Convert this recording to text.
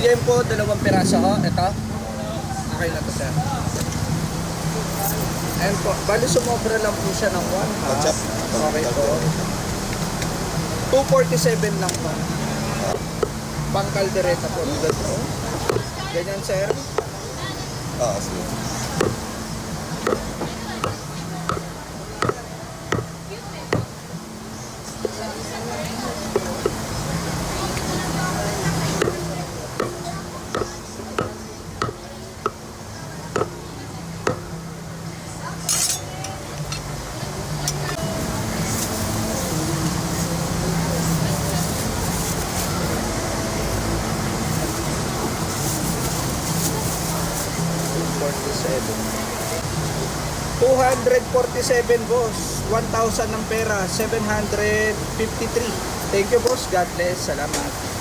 Liempo, 2 piraso ho. Ito. Okay na to, sir. Ayan po. Bali, sumobra lang po siya ng 1 half. Ketchup. Okay po. 247 lang po. Pang kaldereta po. Ganyan, sir. Sige. $247 boss, 1,000 ng pera, 753. Thank you boss, God bless, salamat.